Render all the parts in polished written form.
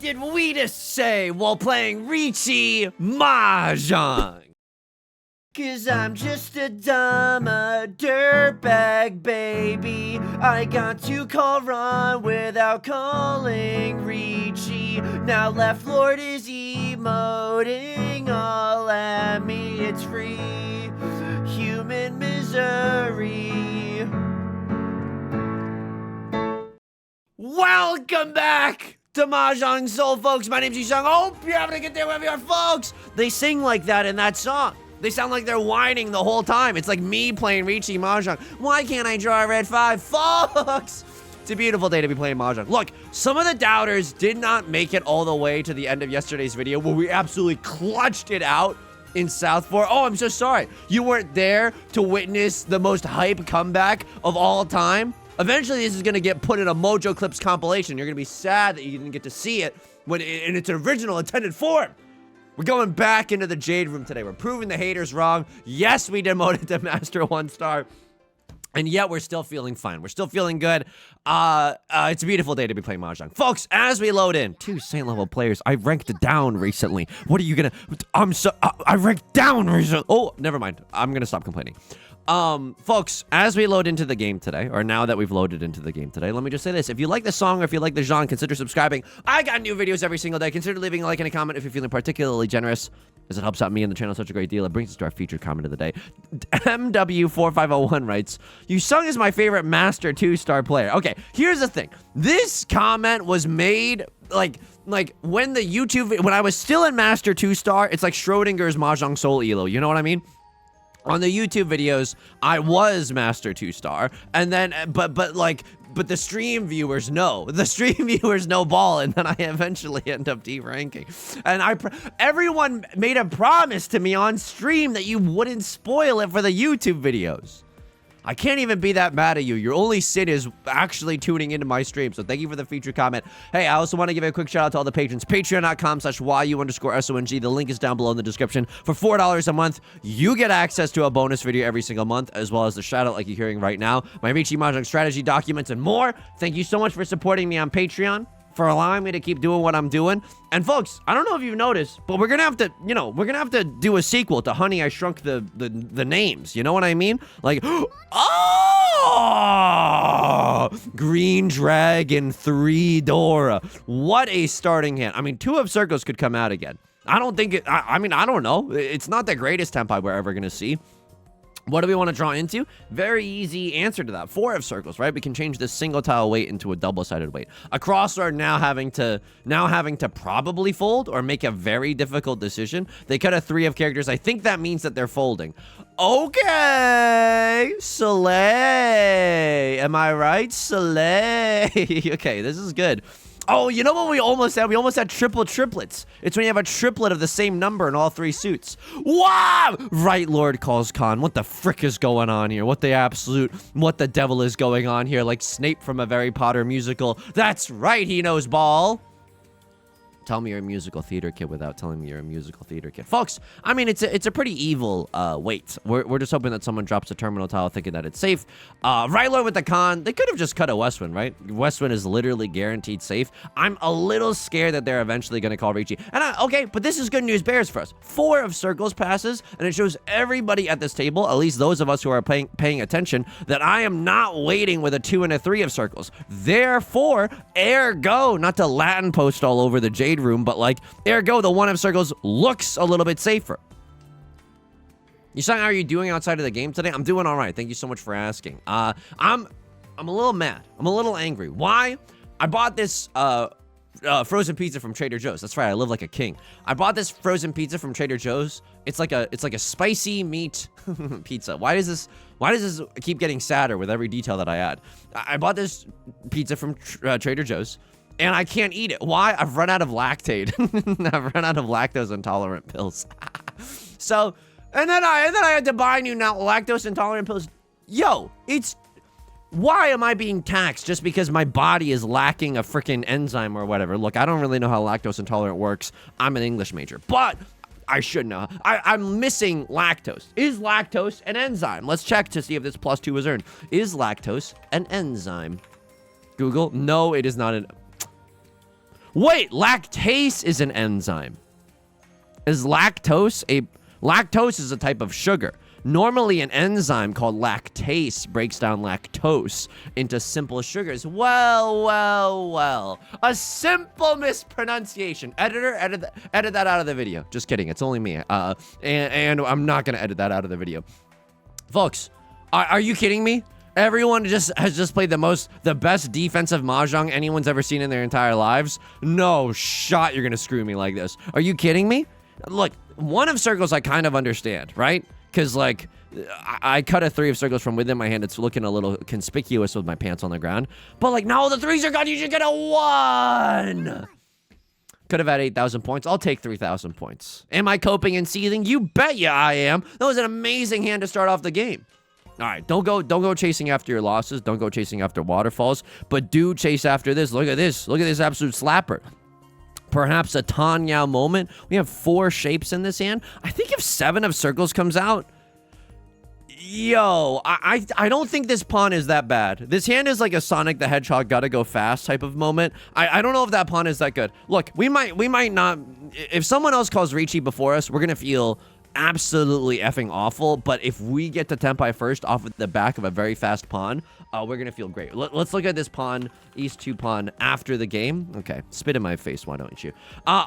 did we just say while playing Riichi Mahjong? 'Cause I'm just a dumb dirtbag, baby. I got to call Ron without calling Riichi. Now Left Lord is emoting all at me. It's free human misery. Welcome back to Mahjong Soul, folks. My name's Yusong. Hope you're having a good day wherever you are, folks. They sing like that in that song. They sound like they're whining the whole time. It's like me playing Riichi Mahjong. Why can't I draw a red 5? Folks! It's a beautiful day to be playing Mahjong. Look, some of the doubters did not make it all the way to the end of yesterday's video where we absolutely clutched it out in South 4. Oh, I'm so sorry. You weren't there to witness the most hype comeback of all time. Eventually, this is going to get put in a Mojo Clips compilation. You're going to be sad that you didn't get to see it when in its original intended form. We're going back into the Jade Room today. We're proving the haters wrong. Yes, we demoted to Master 1 star. And yet, we're still feeling fine. We're still feeling good. It's a beautiful day to be playing Mahjong. Folks, as we load in, 2 Saint level players. I ranked down recently. What are you gonna... I ranked down recently. Oh, never mind. I'm gonna stop complaining. Folks, as we load into the game today, or now that we've loaded into the game today, let me just say this. If you like the song or if you like the genre, consider subscribing. I got new videos every single day. Consider leaving a like and a comment if you're feeling particularly generous, as it helps out me and the channel such a great deal. It brings us to our featured comment of the day. MW4501 writes, Yusong is my favorite Master 2-star player. Okay, here's the thing. This comment was made, like when the YouTube, when I was still in Master 2-star, it's like Schrodinger's Mahjong Soul Elo. You know what I mean? On the YouTube videos, I was Master 2-star, and then, but the stream viewers know. The stream viewers know ball, and then I eventually end up D-ranking. And everyone made a promise to me on stream that you wouldn't spoil it for the YouTube videos. I can't even be that mad at you. Your only sin is actually tuning into my stream. So thank you for the featured comment. Hey, I also want to give a quick shout out to all the patrons. Patreon.com/YU_SONG. The link is down below in the description. For $4 a month, you get access to a bonus video every single month, as well as the shout out like you're hearing right now, my Riichi Mahjong strategy documents, and more. Thank you so much for supporting me on Patreon, for allowing me to keep doing what I'm doing. And folks, I don't know if you've noticed, but we're gonna have to, we're gonna have to do a sequel to Honey, I Shrunk the Names. You know what I mean? Like, oh, Green Dragon 3 Dora. What a starting hand. I mean, 2 of Circles could come out again. I don't think it, I mean, I don't know. It's not the greatest tempi we're ever gonna see. What do we want to draw into? Very easy answer to that. 4 of Circles, right? We can change this single tile weight into a double-sided weight. A crossword now having to probably fold or make a very difficult decision. They cut a 3 of characters. I think that means that they're folding. Okay, Soleil. Am I right? Soleil. Okay, this is good. Oh, you know what we almost had? We almost had triplets. It's when you have a triplet of the same number in all 3 suits. Wow! Right Lord calls Khan. What the frick is going on here? What the devil is going on here? Like Snape from a Harry Potter musical. That's right, he knows ball. Tell me you're a musical theater kid without telling me you're a musical theater kid. Folks, I mean, it's a pretty evil wait. We're just hoping that someone drops a terminal tile thinking that it's safe. Rylo with the con, they could have just cut a Westwind, right? Westwind is literally guaranteed safe. I'm a little scared that they're eventually going to call Riichi. And okay, but this is good news bears for us. 4 of Circles passes, and it shows everybody at this table, at least those of us who are paying attention, that I am not waiting with a 2 and a 3 of Circles. Therefore, ergo, not to Latin post all over the Jade Room, but like, ergo, the 1 of Circles looks a little bit safer. Yusong, how are you doing outside of the game today? I'm doing all right. Thank you so much for asking. I'm a little mad. I'm a little angry. Why? I bought this frozen pizza from Trader Joe's. That's right. I live like a king. I bought this frozen pizza from Trader Joe's. It's like a spicy meat pizza. Why does this keep getting sadder with every detail that I add? I bought this pizza from Trader Joe's, and I can't eat it. Why? I've run out of lactate. I've run out of lactose intolerant pills. So, and then I had to buy new lactose intolerant pills. Yo, why am I being taxed just because my body is lacking a freaking enzyme or whatever? Look, I don't really know how lactose intolerant works. I'm an English major, but I should know. I'm missing lactose. Is lactose an enzyme? Let's check to see if this +2 was earned. Is lactose an enzyme? Google, no, it is not an... Wait, lactase is an enzyme. Is lactose lactose is a type of sugar. Normally, an enzyme called lactase breaks down lactose into simple sugars. Well. A simple mispronunciation. Editor, edit that out of the video. Just kidding. It's only me. And I'm not going to edit that out of the video. Folks, are you kidding me? Everyone has just played the best defensive Mahjong anyone's ever seen in their entire lives? No shot you're going to screw me like this. Are you kidding me? Look, one of circles I kind of understand, right? Because, like, I cut a 3 of circles from within my hand. It's looking a little conspicuous with my pants on the ground. But, like, now the 3s are gone. You should get a 1. Could have had 8,000 points. I'll take 3,000 points. Am I coping and seething? You bet you I am. That was an amazing hand to start off the game. All right, don't go chasing after your losses. Don't go chasing after waterfalls. But do chase after this. Look at this. Look at this absolute slapper. Perhaps a Tanyao moment. We have 4 shapes in this hand. I think if 7 of circles comes out, yo, I don't think this pawn is that bad. This hand is like a Sonic the Hedgehog gotta go fast type of moment. I don't know if that pawn is that good. Look, we might not. If someone else calls Riichi before us, we're gonna feel absolutely effing awful. But if we get to Tenpai first off of the back of a very fast pawn, we're gonna feel great. Let's look at this pawn, East 2 pawn after the game. Okay, spit in my face, why don't you? I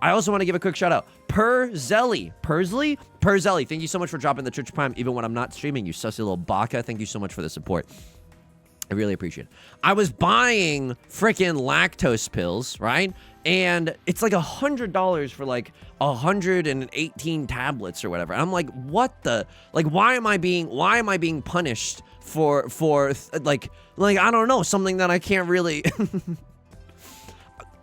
also want to give a quick shout out. Perzelli, thank you so much for dropping the Twitch Prime even when I'm not streaming, you sussy little baka. Thank you so much for the support. I really appreciate it. I was buying freaking lactose pills, right? And it's like $100 for like 118 tablets or whatever. I'm like, what the? Like, why am I being punished for like I don't know, something that I can't really.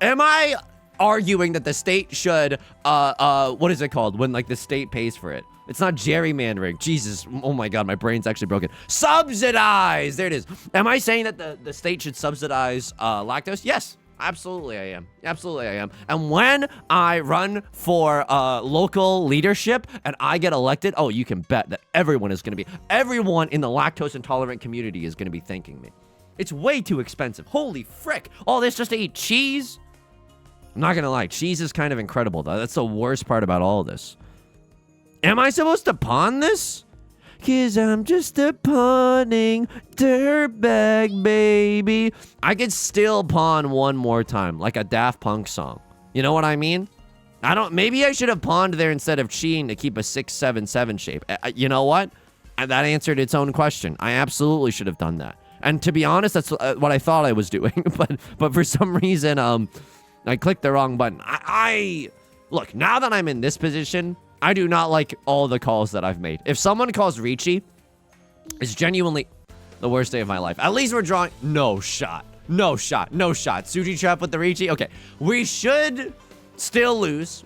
Am I arguing that the state should what is it called when like the state pays for it? It's not gerrymandering. Jesus, oh my god, my brain's actually broken. Subsidize! There it is. Am I saying that the state should subsidize lactose? Yes, absolutely I am. Absolutely I am. And when I run for local leadership and I get elected, oh, you can bet that everyone in the lactose intolerant community is gonna be thanking me. It's way too expensive. Holy frick. All this just to eat cheese? I'm not gonna lie, cheese is kind of incredible though. That's the worst part about all of this. Am I supposed to pawn this? 'Cause I'm just a pawning dirtbag, baby. I could still pawn one more time, like a Daft Punk song. You know what I mean? Maybe I should have pawned there instead of cheating to keep a 6-7-7 shape. You know what? That answered its own question. I absolutely should have done that. And to be honest, that's what I thought I was doing. but for some reason, I clicked the wrong button. Look, now that I'm in this position, I do not like all the calls that I've made. If someone calls Riichi, it's genuinely the worst day of my life. At least we're drawing. No shot. Suji trap with the Riichi. Okay, we should still lose.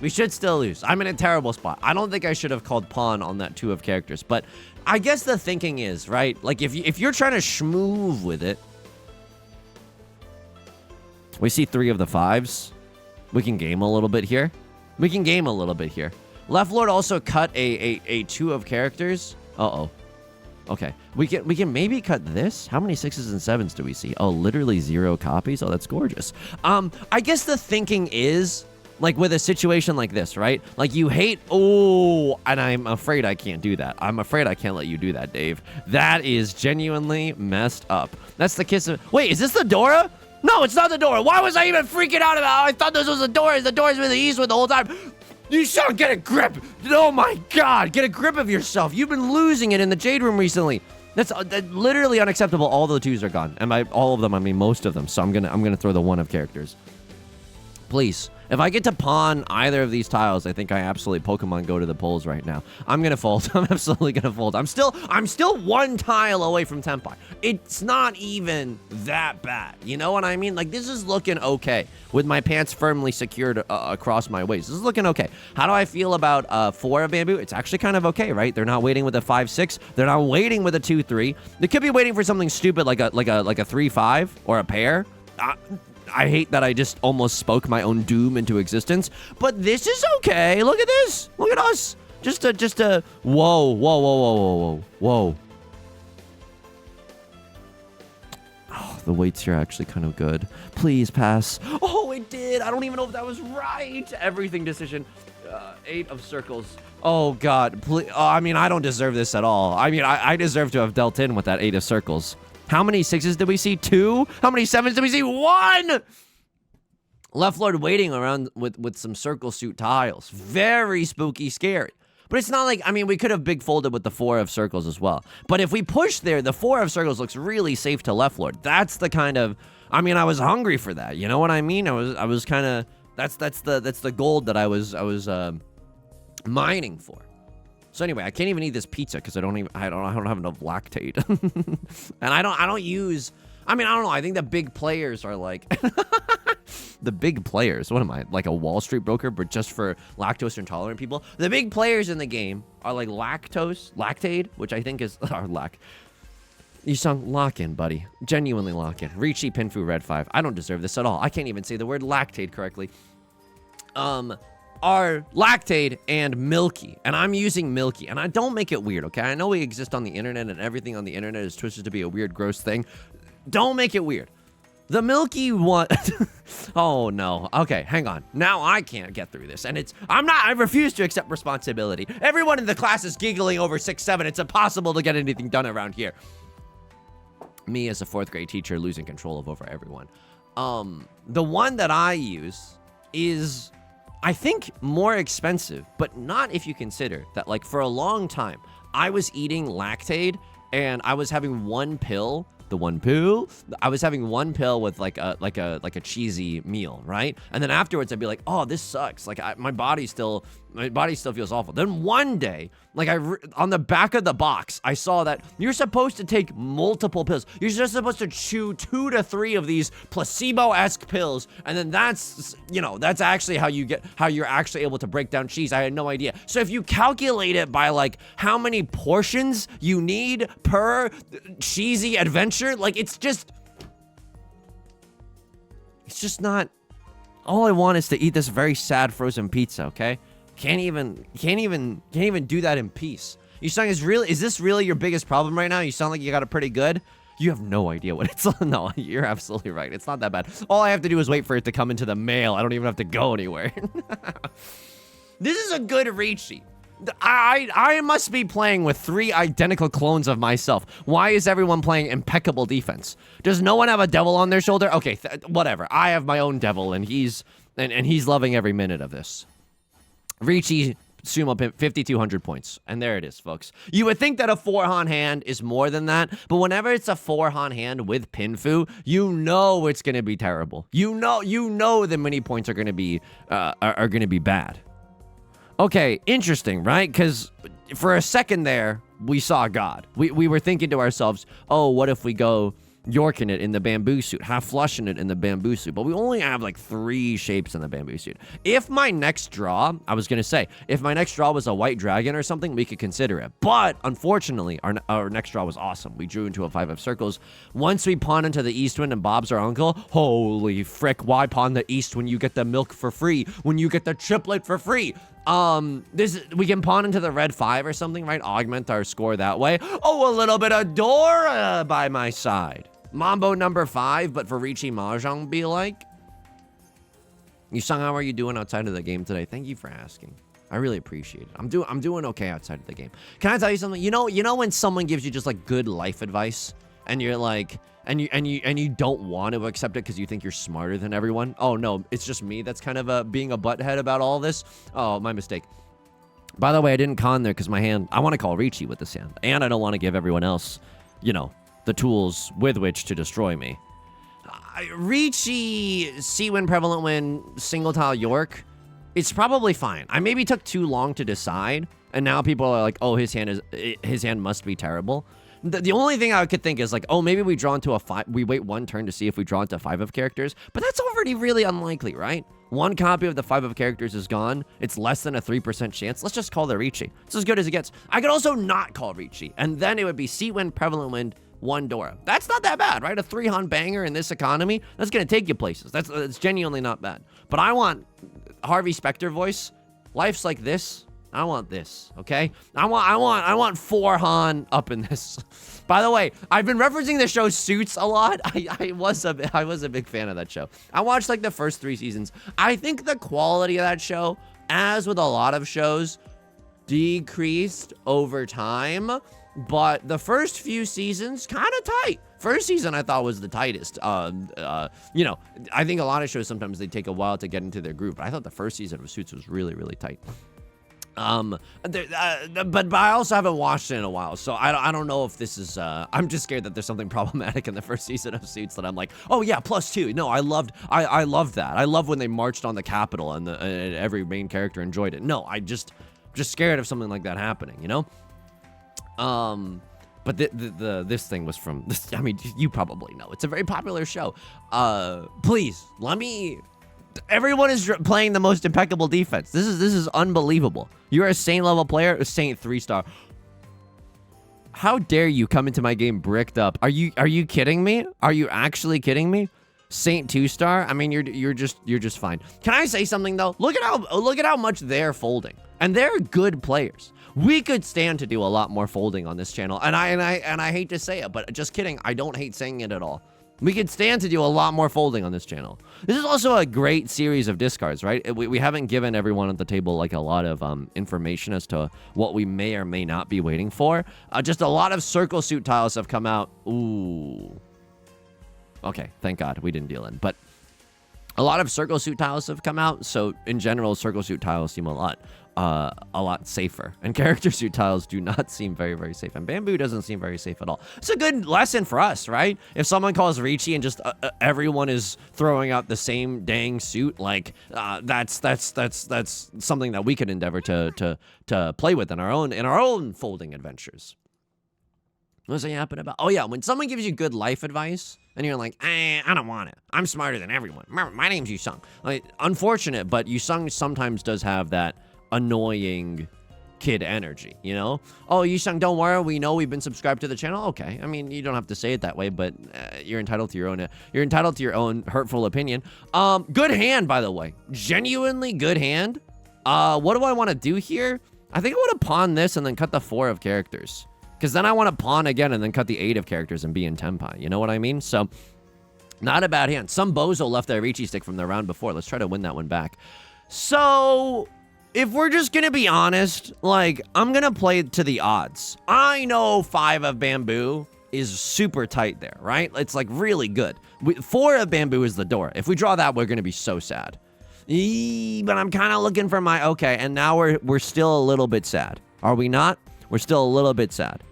I'm in a terrible spot. I don't think I should have called pawn on that 2 of characters. But I guess the thinking is, right? Like, if you're trying to schmoove with it. We see 3 of the 5s. We can game a little bit here. Left Lord also cut a 2 of characters. Uh-oh. Okay. We can maybe cut this. How many 6s and 7s do we see? Oh, literally 0 copies. Oh, that's gorgeous. I guess the thinking is, like, with a situation like this, right? Like, you hate... Oh, and I'm afraid I can't do that. I'm afraid I can't let you do that, Dave. That is genuinely messed up. That's the kiss of... Wait, is this the Dora? No, it's not the Dora. Why was I even freaking out about it? I thought this was the Dora. The Dora's been the Eastwood the whole time. You shall get a grip. Oh my god, get a grip of yourself. You've been losing it in the Jade Room recently. That's literally unacceptable. All the 2s are gone. And by all of them, I mean most of them. So I'm gonna throw the 1 of characters. Please. If I get to pawn either of these tiles, I think I absolutely Pokemon go to the polls right now. I'm gonna fold. I'm absolutely gonna fold. I'm still 1 tile away from Tenpai. It's not even that bad. You know what I mean? Like, this is looking okay with my pants firmly secured across my waist. This is looking okay. How do I feel about 4 of bamboo? It's actually kind of okay, right? They're not waiting with a 5-6. They're not waiting with a 2-3. They could be waiting for something stupid like a 3-5 or a pair. I hate that I just almost spoke my own doom into existence, but this is okay. Look at this. Look at us. Just a, whoa. Oh, the weights here are actually kind of good. Please pass. Oh, it did. I don't even know if that was right. Everything decision. 8 of circles. Oh, God. Please. Oh, I mean, I don't deserve this at all. I mean, I deserve to have dealt in with that 8 of circles. How many 6s did we see? 2? How many 7s did we see? 1! Left Lord waiting around with some circle suit tiles. Very spooky, scary. But it's not like, I mean, we could have big folded with the 4 of circles as well. But if we push there, the 4 of circles looks really safe to Left Lord. That's the kind of, I mean, I was hungry for that. You know what I mean? I was kind of, that's the gold that I was mining for. So anyway, I can't even eat this pizza because I don't have enough lactate. And I don't use, I mean, I don't know. I think the big players are like the big players. What am I, like a Wall Street broker, but just for lactose intolerant people? The big players in the game are like Lactate, which I think is Yusong, lock in, buddy. Genuinely lock in. Riichi Pinfu Red 5. I don't deserve this at all. I can't even say the word lactate correctly. Are Lactate and Milky, and I'm using Milky, and I don't make it weird, okay? I know we exist on the internet, and everything on the internet is twisted to be a weird, gross thing. Don't make it weird. The Milky one. Oh no. Okay, hang on. Now I can't get through this, and I refuse to accept responsibility. Everyone in the class is giggling over 6-7. It's impossible to get anything done around here. Me as a 4th grade teacher losing control over everyone. The one that I use is, I think, more expensive, but not if you consider that, like, for a long time, I was eating Lactate, and I was having one pill. I was having one pill with like a cheesy meal, right? And then afterwards, I'd be like, oh, this sucks. Like my body still feels awful. Then one day, like on the back of the box, I saw that you're supposed to take multiple pills. You're just supposed to chew 2 to 3 of these placebo-esque pills, and then that's actually how you're actually able to break down cheese. I had no idea. So if you calculate it by like how many portions you need per cheesy adventure, like it's just not. All I want is to eat this very sad frozen pizza, okay? Can't even do that in peace. Yusong, is this really your biggest problem right now? You sound like you got it pretty good. You have no idea what it's. No, you're absolutely right. It's not that bad. All I have to do is wait for it to come into the mail. I don't even have to go anywhere. This is a good Riichi. I must be playing with 3 identical clones of myself. Why is everyone playing impeccable defense? Does no one have a devil on their shoulder? Okay, whatever. I have my own devil, and he's loving every minute of this. Riichi Sumo Pimp, 5,200 points. And there it is, folks. You would think that a 4-Han hand is more than that, but whenever it's a 4-Han hand with Pinfu, you know it's going to be terrible. You know the mini points are going to be bad. Okay, interesting, right? Because for a second there, we saw God. We were thinking to ourselves, oh, what if we go Yorking it in the bamboo suit, half flushing it in the bamboo suit, but we only have like 3 shapes in the bamboo suit. If my next draw, I was gonna say, if my next draw was a white dragon or something, we could consider it. But unfortunately, our next draw was awesome. We drew into a 5 of circles. Once we pawn into the east wind and Bob's our uncle, holy frick, why pawn the east when you get the milk for free? When you get the triplet for free? We can pawn into the red 5 or something, right? Augment our score that way. Oh, a little bit of Dora by my side. Mambo number 5, but for Riichi Mahjong, be like. Yusong, how are you doing outside of the game today? Thank you for asking. I really appreciate it. I'm doing okay outside of the game. Can I tell you something? You know when someone gives you just like good life advice, and you're like, and you don't want to accept it because you think you're smarter than everyone? Oh no, it's just me that's kind of being a butthead about all this. Oh, my mistake. By the way, I didn't con there because my hand. I want to call Riichi with this hand, and I don't want to give everyone else, the tools with which to destroy me. Riichi, Sea-Wind, Prevalent Wind, Single Tile York, it's probably fine. I maybe took too long to decide, and now people are like, oh, his hand must be terrible. The only thing I could think is like, oh, maybe we draw into a 5, we wait one turn to see if we draw into 5 of characters, but that's already really unlikely, right? One copy of the 5 of characters is gone. It's less than a 3% chance. Let's just call the Riichi. It's as good as it gets. I could also not call Riichi, and then it would be Sea-Wind, Prevalent Wind, 1 Dora. That's not that bad, right? A 3-Han banger in this economy, that's going to take you places. That's genuinely not bad. But I want Harvey Specter voice. Life's like this. I want this, okay? I want 4 Han up in this. By the way, I've been referencing the show Suits a lot. I was a big fan of that show. I watched like the first 3 seasons. I think the quality of that show, as with a lot of shows, decreased over time, but the first few seasons kind of tight. First season I thought was the tightest. You know, I think a lot of shows sometimes they take a while to get into their groove, but I thought the first season of Suits was really, really tight. But I also haven't watched it in a while, so I don't know if this is, I'm just scared that there's something problematic in the first season of Suits that I'm like, oh yeah, +2. No, I loved that. I love when they marched on the Capitol and every main character enjoyed it. No, I just scared of something like that happening, you know? But this thing was from this. I mean, you probably know. It's a very popular show. Please let me. Everyone is playing the most impeccable defense. This is unbelievable. You're a Saint level player, a Saint 3-star. How dare you come into my game bricked up? Are you kidding me? Are you actually kidding me? Saint 2-star? I mean, you're just fine. Can I say something though? Look at how much they're folding, and they're good players. We could stand to do a lot more folding on this channel, and I hate to say it, but just kidding. I don't hate saying it at all. We could stand to do a lot more folding on this channel. This is also a great series of discards, right? We haven't given everyone at the table like a lot of information as to what we may or may not be waiting for. Just a lot of circle suit tiles have come out. Ooh. Okay, thank God we didn't deal in. But a lot of circle suit tiles have come out, so in general, circle suit tiles seem a lot safer, and character suit tiles do not seem very, very safe, and bamboo doesn't seem very safe at all. It's a good lesson for us, right? If someone calls Riichi and just everyone is throwing out the same dang suit, like that's something that we could endeavor to play with in our own folding adventures. What was I yapping about? Oh yeah, when someone gives you good life advice and you're like, I don't want it. I'm smarter than everyone. Remember, my name's Yusong. Like, unfortunate, but Yusong sometimes does have that annoying kid energy, you know? Oh, Yusong, don't worry. We know we've been subscribed to the channel. Okay. I mean, you don't have to say it that way, but you're entitled to your own hurtful opinion. Good hand, by the way. Genuinely good hand. What do I want to do here? I think I want to pawn this and then cut the 4 of characters. Because then I want to pawn again and then cut the 8 of characters and be in Tenpai. You know what I mean? So, not a bad hand. Some bozo left their Riichi stick from the round before. Let's try to win that one back. So, if we're just going to be honest, like, I'm going to play to the odds. I know 5 of bamboo is super tight there, right? It's, like, really good. 4 of bamboo is the door. If we draw that, we're going to be so sad. But I'm kind of looking for my... Okay, and now we're still a little bit sad. Are we not? We're still a little bit sad.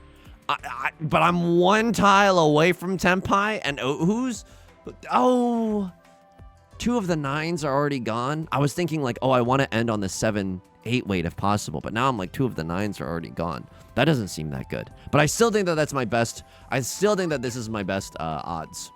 But I'm 1 tile away from Tenpai, and who's... Oh... 2 of the 9s are already gone. I was thinking like, oh, I want to end on the 7-8 weight if possible. But now I'm like, 2 of the 9s are already gone. That doesn't seem that good. But I still think that that's my best. I still think that this is my best odds.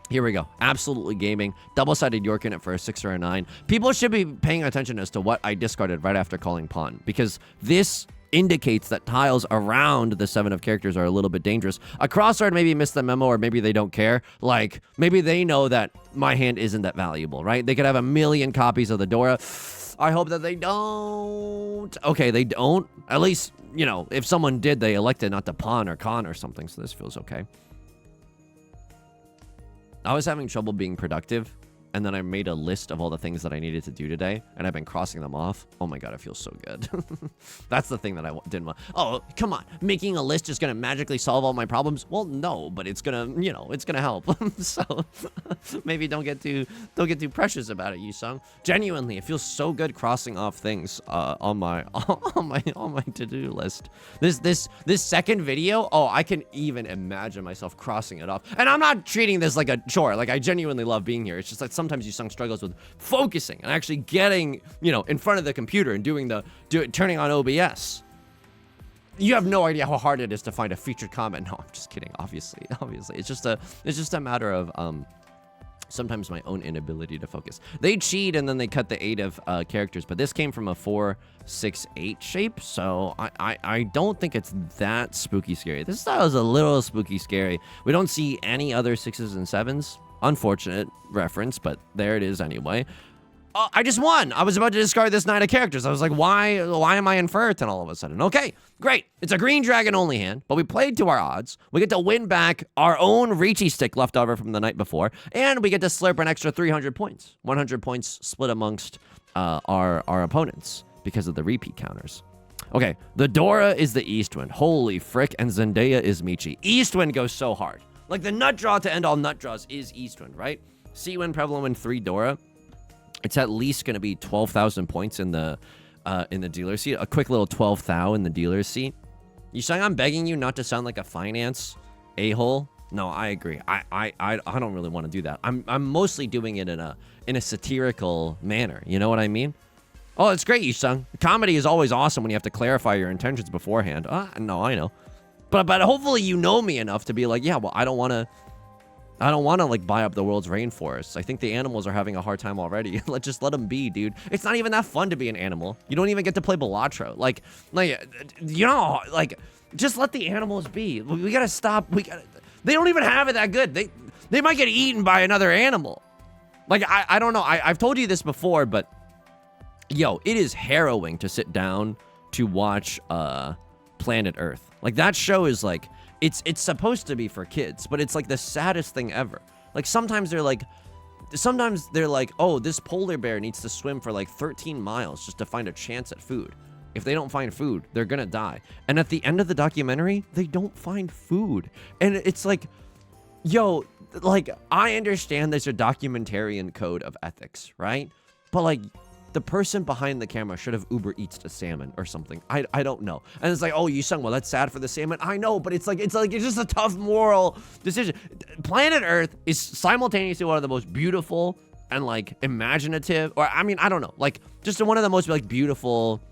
Here we go. Absolutely gaming. Double-sided York in it for a 6 or a 9. People should be paying attention as to what I discarded right after calling pawn. Because this indicates that tiles around the 7 of characters are a little bit dangerous. A crossguard maybe missed the memo, or maybe they don't care. Like, maybe they know that my hand isn't that valuable, right? They could have a million copies of the Dora. I hope that they don't. Okay, they don't. At least, you know, if someone did, they elected not to pawn or con or something, so this feels okay. I was having trouble being productive, and then I made a list of all the things that I needed to do today, and I've been crossing them off. Oh my God, it feels so good. That's the thing that I didn't want. Oh, come on. Making a list is going to magically solve all my problems? Well, no, but it's going to, you know, it's going to help. So maybe don't get too precious about it, Yusong. Genuinely, it feels so good crossing off things on my to-do list. This second video, oh, I can even imagine myself crossing it off. And I'm not treating this like a chore. Like, I genuinely love being here. It's just like sometimes Yusong struggles with focusing and actually getting, you know, in front of the computer and turning on OBS. You have no idea how hard it is to find a featured comment. No, I'm just kidding. Obviously, it's just a matter of sometimes my own inability to focus. They cheat and then they cut the 8 of characters, but this came from a 4-6-8 shape, so I don't think it's that spooky scary. This style is a little spooky scary. We don't see any other 6s and 7s. Unfortunate reference, but there it is anyway. I just won. I was about to discard this 9 of characters. I was like, why am I in Ferritin all of a sudden? Okay, great. It's a green dragon only hand, but we played to our odds. We get to win back our own Riichi stick left over from the night before, and we get to slurp an extra 300 points. 100 points split amongst our opponents because of the repeat counters. Okay, the Dora is the Eastwind. Holy frick, and Zendaya is Michi. Eastwind goes so hard. Like, the nut draw to end all nut draws is Eastwind, right? Seawind, Prevalent Wind, 3 Dora. It's at least going to be 12,000 points in the dealer's seat. A quick little 12,000 in the dealer's seat. Yusong, I'm begging you not to sound like a finance a-hole. No, I agree. I don't really want to do that. I'm mostly doing it in a satirical manner. You know what I mean? Oh, it's great, Yusong. Comedy is always awesome when you have to clarify your intentions beforehand. No, I know. But hopefully you know me enough to be like, yeah, well, I don't want to like buy up the world's rainforests. I think the animals are having a hard time already. Just let them be, dude. It's not even that fun to be an animal. You don't even get to play Balatro. Like, you know, like, just let the animals be. We gotta stop. They don't even have it that good. They might get eaten by another animal. Like, I don't know. I've told you this before, but yo, it is harrowing to sit down to watch Planet Earth. Like, that show is like, it's supposed to be for kids, but it's like the saddest thing ever. Like, sometimes they're like, oh, this polar bear needs to swim for like 13 miles just to find a chance at food. If they don't find food, they're gonna die. And at the end of the documentary, they don't find food. And it's like, yo, like, I understand there's a documentarian code of ethics, right? But like, the person behind the camera should have Uber Eats to salmon or something. I don't know. And it's like, oh, Yusong, well, that's sad for the salmon. I know, but it's just a tough moral decision. Planet Earth is simultaneously one of the most beautiful and like imaginative, or I mean, I don't know, like just one of the most like beautiful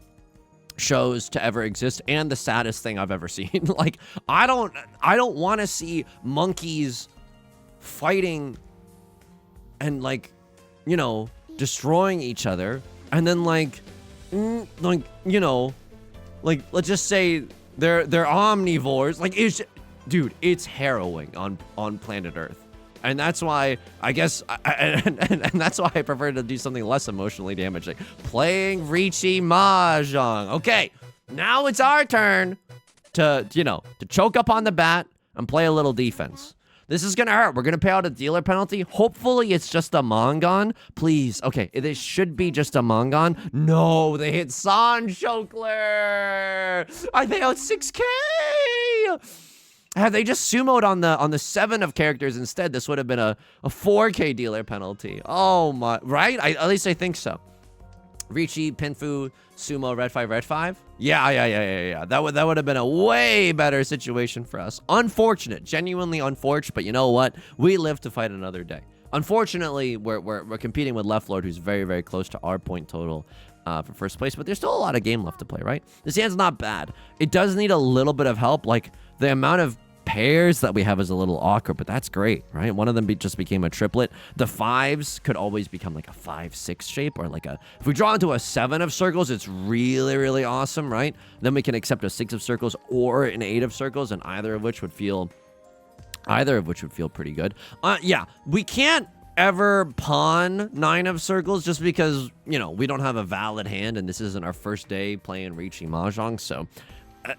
shows to ever exist, and the saddest thing I've ever seen. Like, I don't want to see monkeys fighting and like, you know, destroying each other, and then like you know, like, let's just say they're omnivores. Like, it's harrowing on planet Earth, and that's why I guess and that's why I prefer to do something less emotionally damaging, playing Riichi Mahjong. Okay, now it's our turn to, you know, to choke up on the bat and play a little defense. This is gonna hurt. We're gonna pay out a dealer penalty. Hopefully it's just a Mongon. Please. Okay, this should be just a Mongon. No, they hit San Chokler. I pay out 6K. Had they just sumoed on the 7 of characters instead, this would have been a 4K dealer penalty. Oh my, right? At least I think so. Riichi, Pinfu, Sumo, Red 5. Yeah. That would have been a way better situation for us. Unfortunate, genuinely unfortunate, but you know what? We live to fight another day. Unfortunately, we're competing with Left Lord, who's very, very close to our point total for first place, but there's still a lot of game left to play, right? This hand's not bad. It does need a little bit of help. Like, the amount of pairs that we have is a little awkward, but that's great, right? One of them just became a triplet. The 5s could always become like a 5-6 shape, or like if we draw into a 7 of circles, it's really, really awesome, right? Then we can accept a 6 of circles or an 8 of circles, and either of which would feel pretty good. Yeah, we can't ever pawn 9 of circles just because, you know, we don't have a valid hand, and this isn't our first day playing Riichi Mahjong, so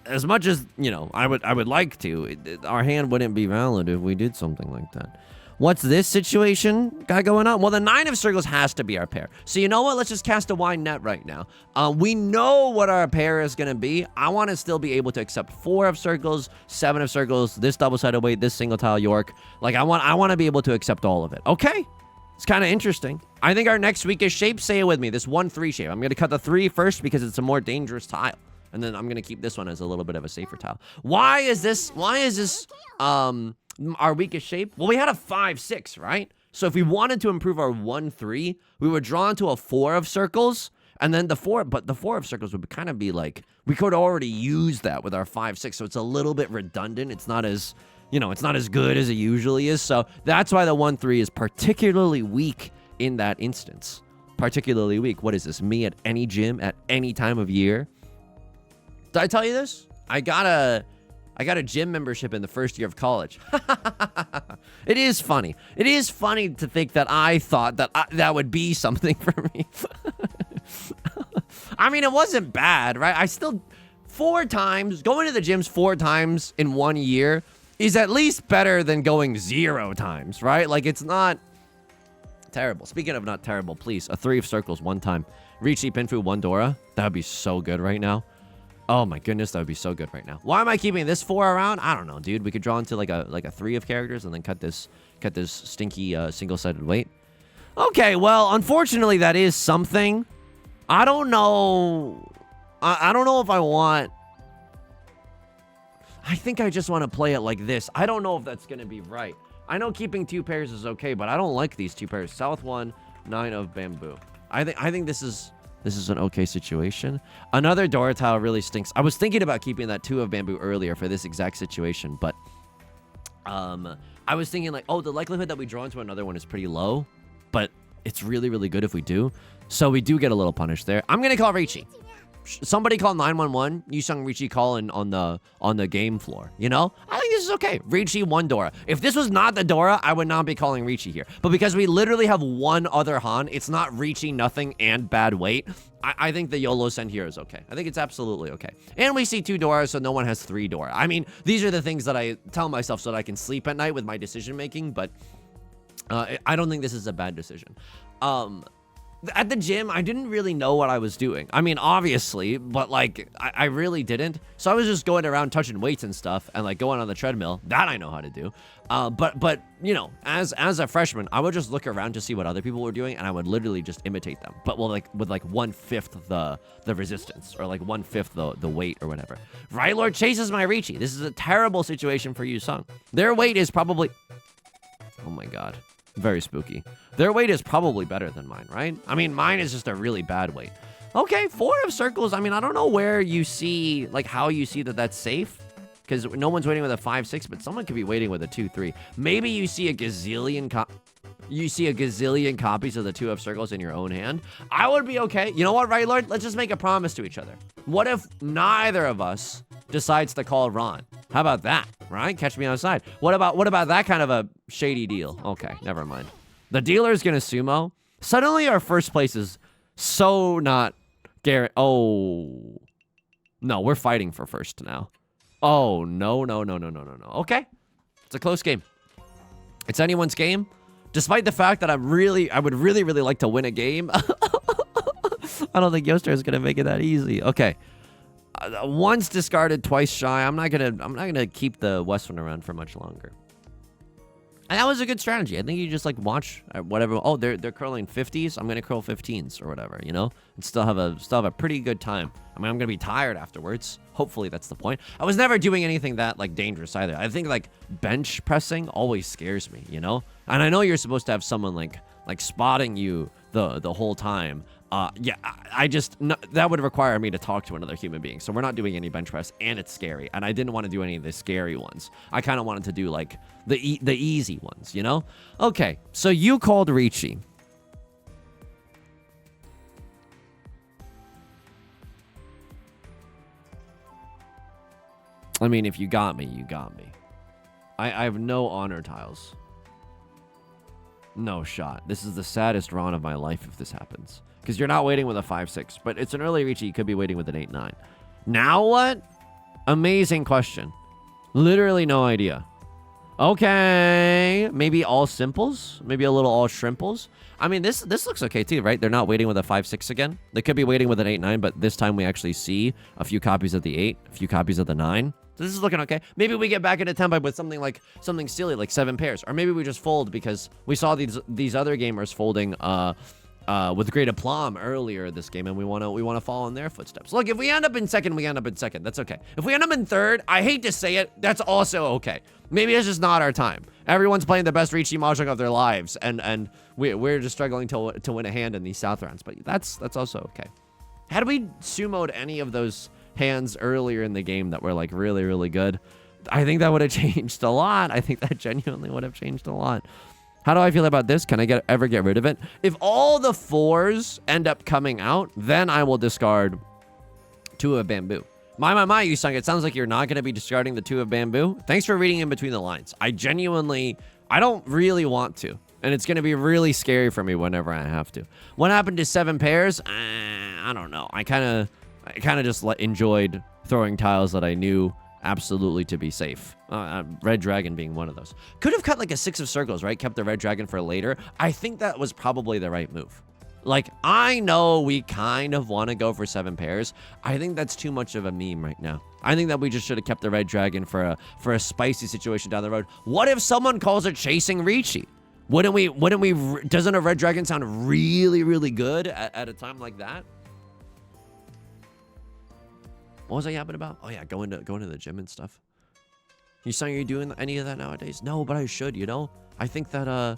as much as, you know, I would like to, our hand wouldn't be valid if we did something like that. What's this situation got going on? Well, the 9 of circles has to be our pair. So you know what? Let's just cast a wide net right now. We know what our pair is going to be. I want to still be able to accept 4 of circles, 7 of circles, this double-sided weight, this single tile York. Like, I want to be able to accept all of it. Okay. It's kind of interesting. I think our next weakest shape, say it with me, this 1-3 shape. I'm going to cut the 3 first because it's a more dangerous tile. And then I'm going to keep this one as a little bit of a safer tile. Why is this our weakest shape? Well, we had a 5-6, right? So if we wanted to improve our 1-3, we would draw into a 4 of circles, and then the 4 of circles would kind of be like, we could already use that with our 5-6, so it's a little bit redundant. It's not as, you know, it's not as good as it usually is. So that's why the 1-3 is particularly weak in that instance. Particularly weak. What is this? Me at any gym at any time of year? Did I tell you this? I got a gym membership in the first year of college. It is funny. It is funny to think that I thought that that would be something for me. I mean, it wasn't bad, right? I still, 4 times, going to the gyms 4 times in 1 year is at least better than going 0 times, right? Like, it's not terrible. Speaking of not terrible, please, a 3 of circles 1 time. Riichi Pinfu 1 Dora. That would be so good right now. Oh my goodness, that would be so good right now. Why am I keeping this 4 around? I don't know, dude. We could draw into like a 3 of characters and then cut this stinky single-sided weight. Okay, well, unfortunately, that is something. I don't know. I don't know if I want. I think I just want to play it like this. I don't know if that's gonna be right. I know keeping 2 pairs is okay, but I don't like these 2 pairs. South 1, 9 of bamboo. I think this is an okay situation. Another Dora tile really stinks. I was thinking about keeping that 2 of bamboo earlier for this exact situation, but I was thinking like, oh, the likelihood that we draw into another one is pretty low, but it's really, really good if we do. So we do get a little punish there. I'm gonna call Riichi. Somebody call 911. Yusong Riichi call in on the game floor. You know, I think this is okay. Riichi 1 Dora. If this was not the Dora, I would not be calling Riichi here. But because we literally have 1 other Han, it's not Riichi nothing and bad weight. I think the YOLO send here is okay. I think it's absolutely okay. And we see 2 Doras, so no one has 3 Dora. I mean, these are the things that I tell myself so that I can sleep at night with my decision making. But I don't think this is a bad decision. At the gym, I didn't really know what I was doing. I mean, obviously, but like, I really didn't. So I was just going around touching weights and stuff and like going on the treadmill. That I know how to do. But you know, as a freshman, I would just look around to see what other people were doing and I would literally just imitate them. But with like 1/5 the resistance or like 1/5 the weight or whatever. Right Lord chases my Riichi. This is a terrible situation for Yusong. Their weight is probably, oh my god. Very spooky. Their weight is probably better than mine, right? I mean, mine is just a really bad weight. Okay, 4 of circles. I mean, I don't know where you see, like, how you see that that's safe. Because no one's waiting with a 5-6, but someone could be waiting with a 2-3. Maybe you see a gazillion copies of the 2 of circles in your own hand. I would be okay. You know what, right, Lord? Let's just make a promise to each other. What if neither of us decides to call Ron? How about that, right? Catch me outside. What about that kind of a shady deal? Okay, never mind. The dealer's gonna sumo. Suddenly our first place is so not Garrett. Oh, no, we're fighting for first now. Oh, no. Okay, it's a close game. It's anyone's game. Despite the fact that I would really like to win a game. I don't think Yoster is gonna make it that easy. Okay. Once discarded, twice shy. I'm not gonna keep the Western around for much longer. And that was a good strategy. I think you just like watch whatever. Oh, they're curling 50s. I'm gonna curl 15s or whatever, you know, and still have a pretty good time. I mean, I'm gonna be tired afterwards. Hopefully that's the point. I was never doing anything that like dangerous either. I think like bench pressing always scares me, you know. And I know you're supposed to have someone like spotting you the whole time. Yeah, that would require me to talk to another human being. So we're not doing any bench press, and it's scary. And I didn't want to do any of the scary ones. I kind of wanted to do like the easy ones, you know? Okay, so you called Riichi. I mean, if you got me, you got me. I have no honor tiles. No shot. This is the saddest run of my life if this happens. Because you're not waiting with a 5-6, but it's an early Riichi. You could be waiting with an 8-9. Now what? Amazing question. Literally no idea. Okay. Maybe all simples? Maybe a little all shrimples? I mean, this looks okay too, right? They're not waiting with a 5-6 again. They could be waiting with an 8-9, but this time we actually see a few copies of the 8, a few copies of the 9. So this is looking okay. Maybe we get back into tempo with something silly like 7 pairs. Or maybe we just fold because we saw these other gamers folding with great aplomb earlier this game, and we want to follow in their footsteps. Look, if we end up in second, we end up in second. That's okay. If we end up in third, I hate to say it, that's also okay. Maybe it's just not our time. Everyone's playing the best Riichi Mahjong of their lives, and we're just struggling to win a hand in these South rounds. But that's also okay. Had we sumoed any of those hands earlier in the game that were like really, really good, I think that would have changed a lot. I think that genuinely would have changed a lot. How do I feel about this? Can I ever get rid of it? If all the 4s end up coming out, then I will discard 2 of bamboo. My, Yusong, it sounds like you're not going to be discarding the 2 of bamboo. Thanks for reading in between the lines. I genuinely I don't really want to. And it's going to be really scary for me whenever I have to. What happened to 7 pairs? I don't know. I kind of just enjoyed throwing tiles that I knew absolutely to be safe. Red Dragon being one of those. Could have cut like a 6 of circles, right? Kept the Red Dragon for later. I think that was probably the right move. Like, I know we kind of want to go for 7 pairs. I think that's too much of a meme right now. I think that we just should have kept the Red Dragon for a spicy situation down the road. What if someone calls it chasing Riichi? Wouldn't we, doesn't a Red Dragon sound really, really good at a time like that? What was I yapping about? Oh yeah, going to the gym and stuff. You saying you're doing any of that nowadays? No, but I should, you know? I think that, I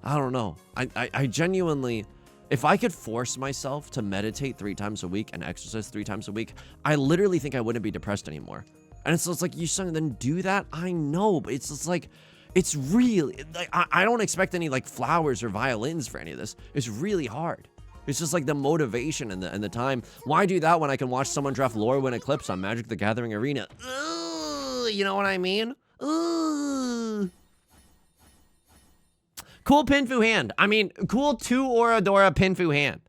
don't know. I genuinely, if I could force myself to meditate 3 times a week and exercise 3 times a week, I literally think I wouldn't be depressed anymore. And it's just like, you saying then do that? I know, but it's just like, it's really, like, I don't expect any, like, flowers or violins for any of this. It's really hard. It's just, like, the motivation and the time. Why do that when I can watch someone draft lore win Eclipse on Magic the Gathering Arena? Ugh, you know what I mean? Ugh. Cool Pinfu hand. I mean, cool 2 Oradora Pinfu hand.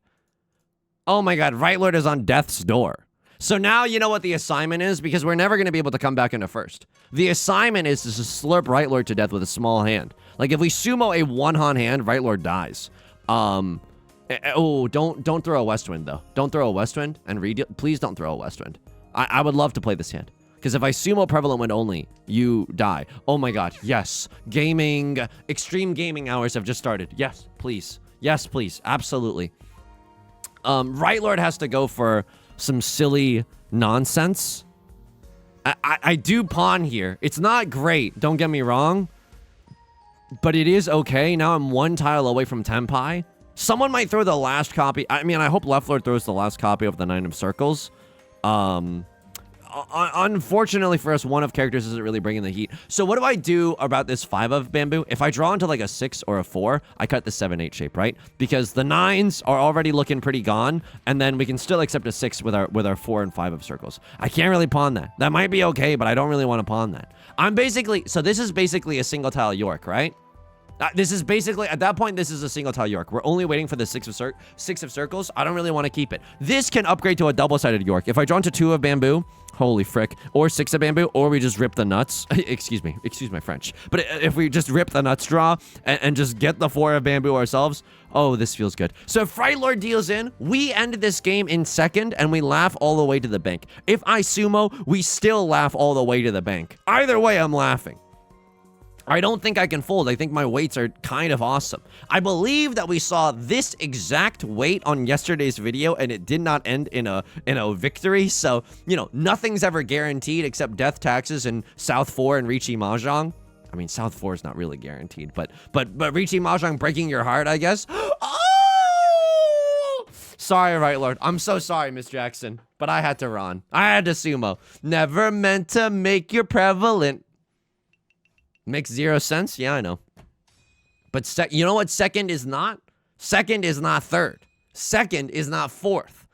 Oh my god, Right Lord is on death's door. So now you know what the assignment is, because we're never going to be able to come back into first. The assignment is to slurp Right Lord to death with a small hand. Like, if we sumo a 1-han hand, Right Lord dies. Oh, don't throw a West Wind, though. Don't throw a West Wind and please don't throw a West Wind. I would love to play this hand. Because if I sumo Prevalent Wind only, you die. Oh my god, yes. Gaming, extreme gaming hours have just started. Yes, please. Yes, please. Absolutely. Right Lord has to go for some silly nonsense. I do pawn here. It's not great, don't get me wrong. But it is okay. Now I'm 1 tile away from Tenpai. Someone might throw the last copy. I mean, I hope Left Lord throws the last copy of the 9 of Circles. Unfortunately for us, 1 of characters isn't really bringing the heat. So what do I do about this 5 of bamboo? If I draw into like a 6 or a 4, I cut the 7-8 shape, right? Because the 9s are already looking pretty gone, and then we can still accept a 6 with our 4 and 5 of circles. I can't really pawn that. That might be okay, but I don't really want to pawn that. So this is basically a single tile York, right? This is basically, at that point, this is a single tile York. We're only waiting for the 6 of circles. I don't really want to keep it. This can upgrade to a double-sided York. If I draw into 2 of bamboo, holy frick, or 6 of bamboo, or we just rip the nuts. Excuse my French. But if we just rip the nuts draw and just get the 4 of bamboo ourselves, oh, this feels good. So if Fright Lord deals in, we end this game in second, and we laugh all the way to the bank. If I sumo, we still laugh all the way to the bank. Either way, I'm laughing. I don't think I can fold. I think my weights are kind of awesome. I believe that we saw this exact weight on yesterday's video, and it did not end in a victory. So, you know, nothing's ever guaranteed except death taxes and South 4 and Riichi Mahjong. I mean, South 4 is not really guaranteed, but Riichi Mahjong breaking your heart, I guess. Oh! Sorry, Right Lord. I'm so sorry, Miss Jackson, but I had to run. I had to sumo. Never meant to make you prevalent. Makes 0 sense? Yeah, I know. But you know what second is not? Second is not third. Second is not fourth.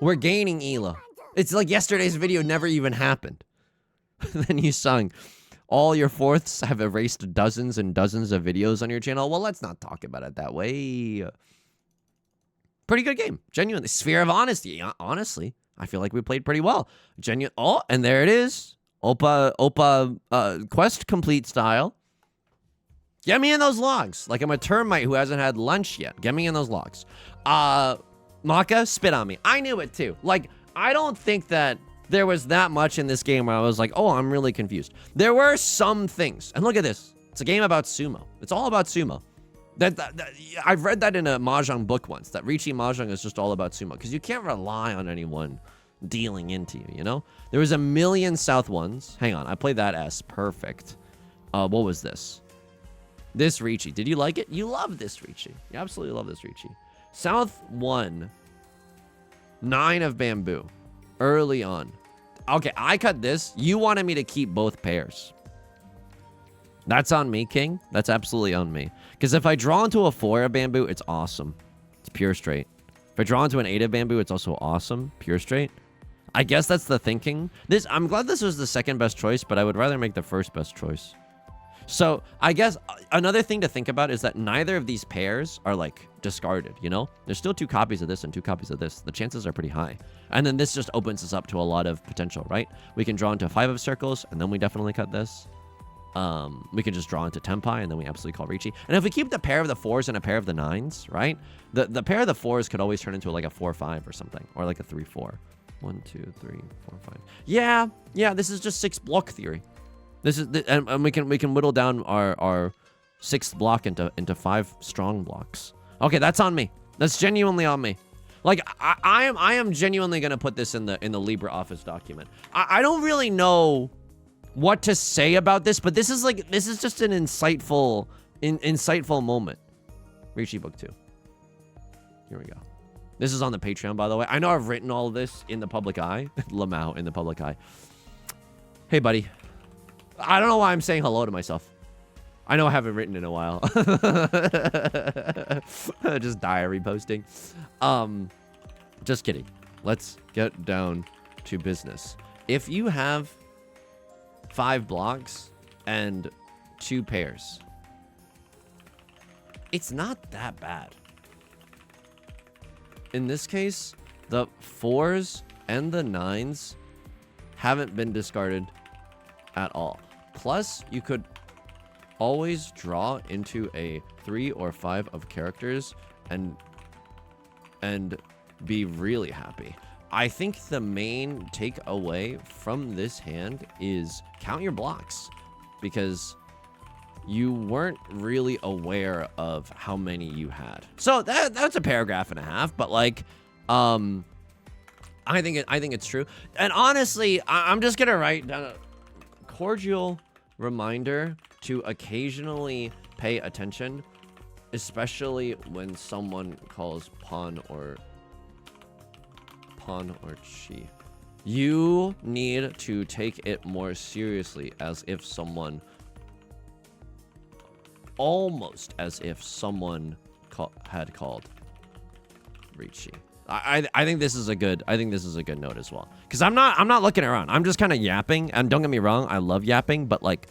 We're gaining Elo. It's like yesterday's video never even happened. Then you sung, all your fourths have erased dozens and dozens of videos on your channel. Well, let's not talk about it that way. Pretty good game. Genuinely. Sphere of Honesty. Honestly, I feel like we played pretty well. Oh, and there it is. Oppa, quest complete style. Get me in those logs. Like I'm a termite who hasn't had lunch yet. Get me in those logs. Maka, spit on me. I knew it too. Like, I don't think that there was that much in this game where I was like, oh, I'm really confused. There were some things. And look at this. It's a game about sumo. It's all about sumo. I've read that in a Mahjong book once, that Riichi Mahjong is just all about sumo. Because you can't rely on anyone dealing into you, you know? There was a million South 1s. Hang on, I played that S. Perfect. What was this? This Riichi. Did you like it? You love this Riichi. You absolutely love this Riichi. South 1. 9 of bamboo. Early on. Okay, I cut this. You wanted me to keep both pairs. That's on me, King. That's absolutely on me. Because if I draw into a 4 of bamboo, it's awesome. It's pure straight. If I draw into an 8 of bamboo, it's also awesome. Pure straight. I guess that's the thinking. I'm glad this was the second best choice, but I would rather make the first best choice. So I guess another thing to think about is that neither of these pairs are like discarded, you know? There's still 2 copies of this and 2 copies of this. The chances are pretty high. And then this just opens us up to a lot of potential, right? We can draw into 5 of circles, and then we definitely cut this. We can just draw into Tenpai, and then we absolutely call Riichi. And if we keep the pair of the 4s and a pair of the 9s, right? The pair of the 4s could always turn into like a 4-5 or something, or like a 3-4. 1, 2, 3, 4, 5. Yeah, this is just 6 block theory. This is and we can whittle down our 6th block into 5 strong blocks. Okay, that's on me. That's genuinely on me. Like I am genuinely gonna put this in the LibreOffice document. I don't really know what to say about this, but this is just an insightful moment. Riichi book 2. Here we go. This is on the Patreon, by the way. I know I've written all of this in the public eye. Lamau in the public eye. Hey, buddy. I don't know why I'm saying hello to myself. I know I haven't written in a while. Just diary posting. Just kidding. Let's get down to business. If you have 5 blocks and 2 pairs, it's not that bad. In this case, the 4s and the 9s haven't been discarded at all. Plus, you could always draw into a 3 or 5 of characters and be really happy. I think the main takeaway from this hand is count your blocks, because you weren't really aware of how many you had. So that's a paragraph and a half, but like, I think it's true. And honestly, I'm just gonna write down a cordial reminder to occasionally pay attention, especially when someone calls pawn or chi. You need to take it more seriously, as if someone almost as if someone had called Riichi. I think this is a good note as well, because I'm not looking around. I'm just kind of yapping, and don't get me wrong, I love yapping, but like,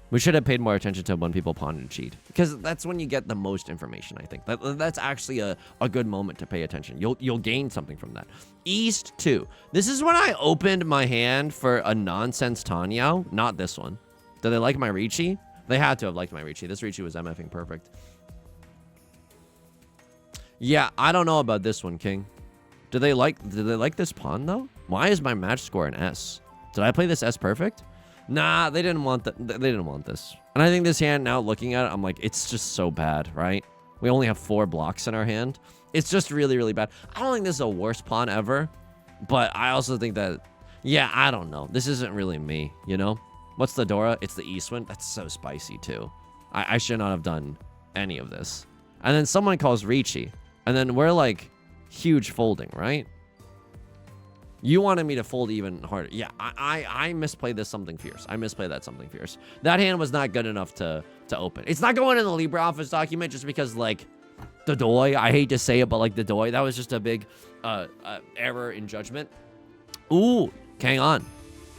we should have paid more attention to when people pawn and cheat, because that's when you get the most information. I think that's actually a good moment to pay attention. You'll gain something from that. East 2. This is when I opened my hand for a nonsense Tenhou, not this one. Do they like my Riichi? They had to have liked my Riichi. This Riichi was MFing perfect. Yeah, I don't know about this one, King. Did they like this pawn though? Why is my match score an S? Did I play this S perfect? Nah, they didn't want that. They didn't want this. And I think this hand, now looking at it, I'm like, it's just so bad, right? We only have 4 blocks in our hand. It's just really, really bad. I don't think this is a worst pawn ever, but I also think that, yeah, I don't know. This isn't really me, you know? What's the Dora? It's the Eastwind. That's so spicy too. I should not have done any of this. And then someone calls Riichi, and then we're like huge folding, right? You wanted me to fold even harder. Yeah, I misplayed this something fierce. I misplayed that something fierce. That hand was not good enough to open. It's not going in the LibreOffice document just because, like, the doi, I hate to say it, but like the doi, that was just a big error in judgment. Ooh, hang on.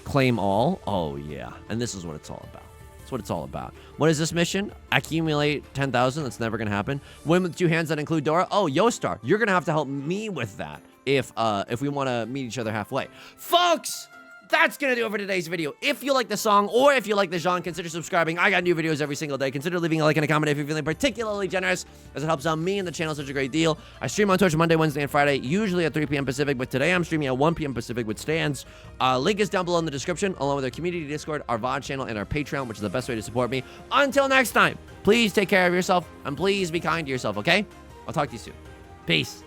Claim all. Oh, yeah. And this is what it's all about. That's what it's all about. What is this mission? Accumulate 10,000. That's never going to happen. Win with 2 hands that include Dora. Oh, Yostar, you're going to have to help me with that if we want to meet each other halfway. Folks, that's going to do it for today's video. If you like the song or if you like the genre, consider subscribing. I got new videos every single day. Consider leaving a like and a comment if you're feeling particularly generous, as it helps out me and the channel such a great deal. I stream on Twitch Monday, Wednesday, and Friday, usually at 3 p.m. Pacific, but today I'm streaming at 1 p.m. Pacific with stands. Link is down below in the description, along with our community Discord, our VOD channel, and our Patreon, which is the best way to support me. Until next time, please take care of yourself, and please be kind to yourself, okay? I'll talk to you soon. Peace.